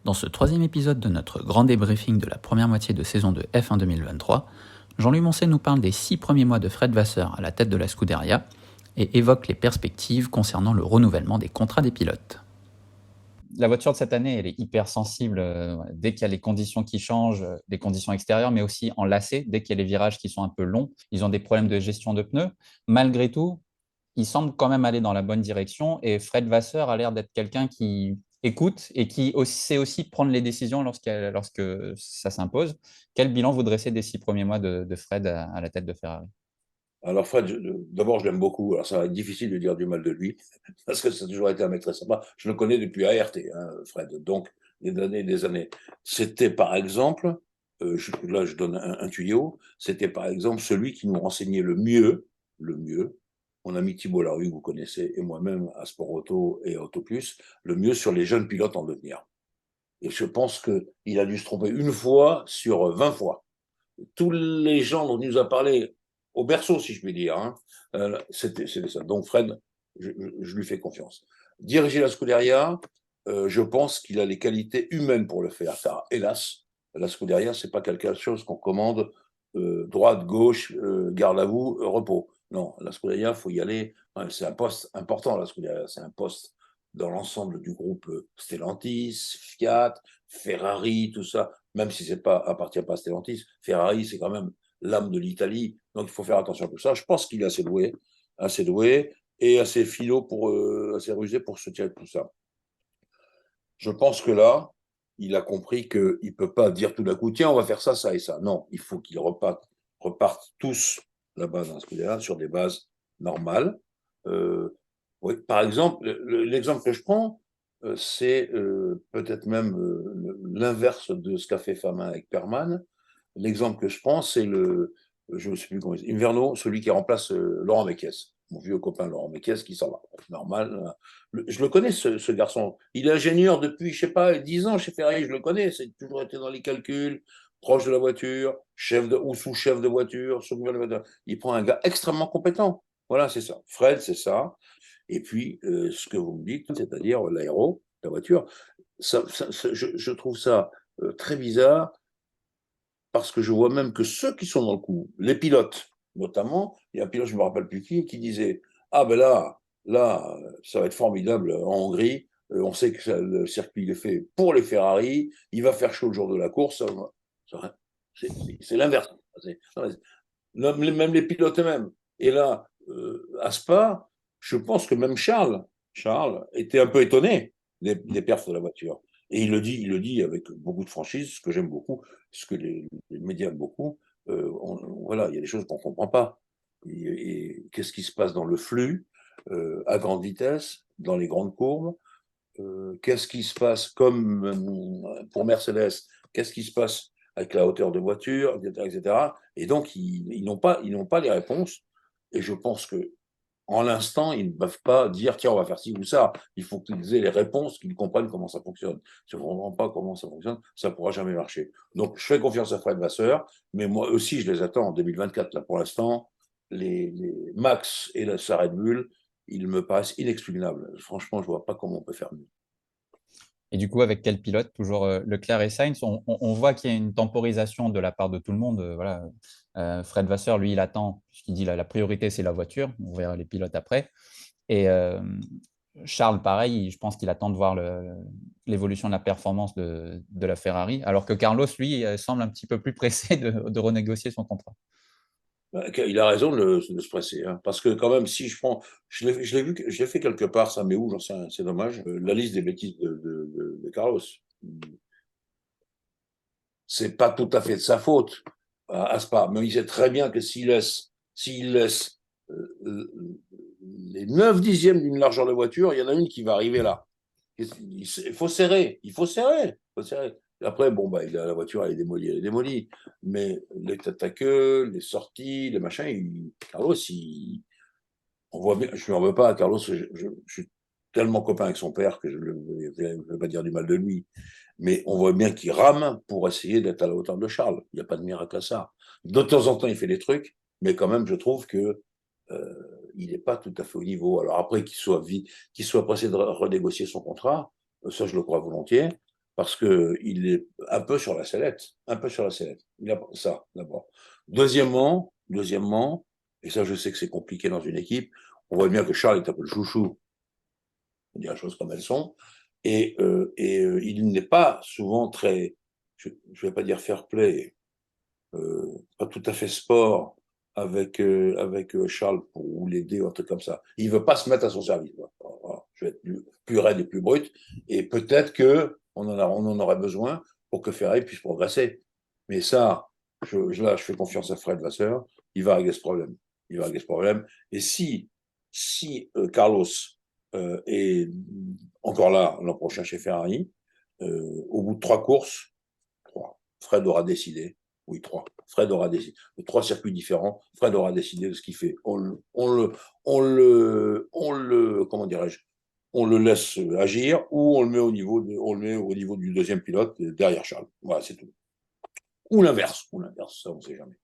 Dans ce troisième épisode de notre grand débriefing de la première moitié de saison de F1 2023, Jean-Louis Moncey nous parle des 6 premiers mois de Fred Vasseur à la tête de la Scuderia et évoque les perspectives concernant le renouvellement des contrats des pilotes. La voiture de cette année, elle est hyper sensible dès qu'il y a les conditions qui changent, les conditions extérieures, mais aussi en lacet, dès qu'il y a les virages qui sont un peu longs. Ils ont des problèmes de gestion de pneus. Malgré tout, ils semblent quand même aller dans la bonne direction et Fred Vasseur a l'air d'être quelqu'un qui écoute et qui sait aussi prendre les décisions lorsque ça s'impose. Quel bilan vous dressez des 6 premiers mois de Fred à la tête de Ferrari? Alors Fred, d'abord je l'aime beaucoup. Alors ça va être difficile de dire du mal de lui, parce que ça a toujours été un mec très sympa. Je le connais depuis ART, hein, Fred, donc des années et des années. C'était par exemple, là je donne un tuyau, c'était par exemple celui qui nous renseignait le mieux. Mon ami Thibault Larue, vous connaissez, et moi-même à Sport Auto et Auto Plus, le mieux sur les jeunes pilotes en devenir. Et je pense qu'il a dû se tromper une fois sur 20 fois. Tous les gens dont il nous a parlé au berceau, si je puis dire, hein, c'était ça. Donc Fred, je lui fais confiance. Diriger la Scuderia, je pense qu'il a les qualités humaines pour le faire, car hélas, la Scuderia, c'est pas quelque chose qu'on commande droite, gauche, garde à vous, repos. Non, la Scuderia, il faut y aller. C'est un poste important, la Scuderia. C'est un poste dans l'ensemble du groupe Stellantis, Fiat, Ferrari, tout ça. Même si c'est pas appartient pas à Stellantis, Ferrari, c'est quand même l'âme de l'Italie. Donc il faut faire attention à tout ça. Je pense qu'il est assez doué et assez philo assez rusé pour se tirer de tout ça. Je pense que là, il a compris qu'il ne peut pas dire tout d'un coup, tiens, on va faire ça, ça et ça. Non, il faut qu'ils repartent tous là-bas dans ce là sur des bases normales. Oui, par exemple, l'exemple que je prends, c'est peut-être même l'inverse de ce qu'a fait Famin avec Perman. L'exemple que je prends, c'est je ne sais plus comment il s'appelle, Inverno, celui qui remplace Laurent Mekies, mon vieux copain Laurent Mekies qui s'en va. Normal. Je le connais, ce garçon. Il est ingénieur depuis, je ne sais pas, 10 ans chez Ferrari, je le connais. C'est toujours été dans les calculs, proche de la voiture, ou sous-chef de voiture, Il prend un gars extrêmement compétent. Voilà, c'est ça. Fred, c'est ça. Et puis, ce que vous me dites, c'est-à-dire l'aéro, la voiture, je trouve ça très bizarre parce que je vois même que ceux qui sont dans le coup, les pilotes notamment, il y a un pilote, je ne me rappelle plus qui disait ah ben là, ça va être formidable en Hongrie, on sait que le circuit est fait pour les Ferrari, il va faire chaud le jour de la course, c'est l'inverse. Même les pilotes eux-mêmes. Et là, à Spa, je pense que même Charles était un peu étonné des perfs de la voiture. Et il le dit avec beaucoup de franchise, ce que j'aime beaucoup, ce que les médias aiment beaucoup. Voilà, il y a des choses qu'on ne comprend pas. Et qu'est-ce qui se passe dans le flux, à grande vitesse, dans les grandes courbes? Qu'est-ce qui se passe comme pour Mercedes? Qu'est-ce qui se passe avec la hauteur de voiture, etc., etc. Et donc, ils n'ont pas les réponses. Et je pense que en l'instant, ils ne peuvent pas dire tiens, on va faire ci ou ça. Il faut qu'ils aient les réponses, qu'ils comprennent comment ça fonctionne. Si on ne comprend pas comment ça fonctionne, ça ne pourra jamais marcher. Donc, je fais confiance à Fred Vasseur, mais moi aussi, je les attends en 2024. Là, pour l'instant, les Max et sa Red Bull, ils me paraissent inexpugnables. Franchement, je ne vois pas comment on peut faire mieux. Et du coup, avec quel pilote? Toujours Leclerc et Sainz. On voit qu'il y a une temporisation de la part de tout le monde. Voilà. Fred Vasseur, lui, il attend, puisqu'il dit la priorité, c'est la voiture. On verra les pilotes après. Et Charles, pareil, je pense qu'il attend de voir l'évolution de la performance de la Ferrari, alors que Carlos, lui, semble un petit peu plus pressé de renégocier son contrat. Il a raison de se presser, hein, parce que quand même, si je prends, je l'ai vu, je l'ai fait quelque part, ça, mais où, j'en sais rien, c'est dommage, la liste des bêtises de Carlos. C'est pas tout à fait de sa faute à Spa, mais il sait très bien que s'il laisse euh, les 9 dixièmes d'une largeur de voiture, il y en a une qui va arriver là. Il faut serrer, Après, bon, bah, la voiture, elle est démolie. Mais les têtes à queue, les sorties, les machins, Carlos, on voit bien, je ne lui en veux pas à Carlos, je suis tellement copain avec son père que je ne veux pas dire du mal de lui. Mais on voit bien qu'il rame pour essayer d'être à la hauteur de Charles. Il n'y a pas de miracle à ça. De temps en temps, il fait des trucs, mais quand même, je trouve que il n'est pas tout à fait au niveau. Alors après, qu'il soit pressé de renégocier son contrat, ça, je le crois volontiers. parce qu'il est un peu sur la sellette, un peu sur la sellette. Il a ça, d'abord. Deuxièmement, et ça, je sais que c'est compliqué dans une équipe, on voit bien que Charles est un peu le chouchou, on dit les choses comme elles sont, il n'est pas souvent très, je ne vais pas dire fair play, pas tout à fait sport avec Charles pour l'aider ou un truc comme ça. Il veut pas se mettre à son service. Voilà. Je vais être plus raide et plus brut. Et peut-être que on en aurait besoin pour que Ferrari puisse progresser. Mais ça, là, je fais confiance à Fred Vasseur. Il va régler ce problème. Il va régler ce problème. Et si Carlos est encore là l'an prochain chez Ferrari, au bout de 3 courses, Fred aura décidé. Oui, 3. Fred aura décidé. De 3 circuits différents, Fred aura décidé de ce qu'il fait. Comment dirais-je, on le laisse agir ou on le met au niveau du deuxième pilote derrière Charles. Voilà, c'est tout. Ou l'inverse, ça on ne sait jamais.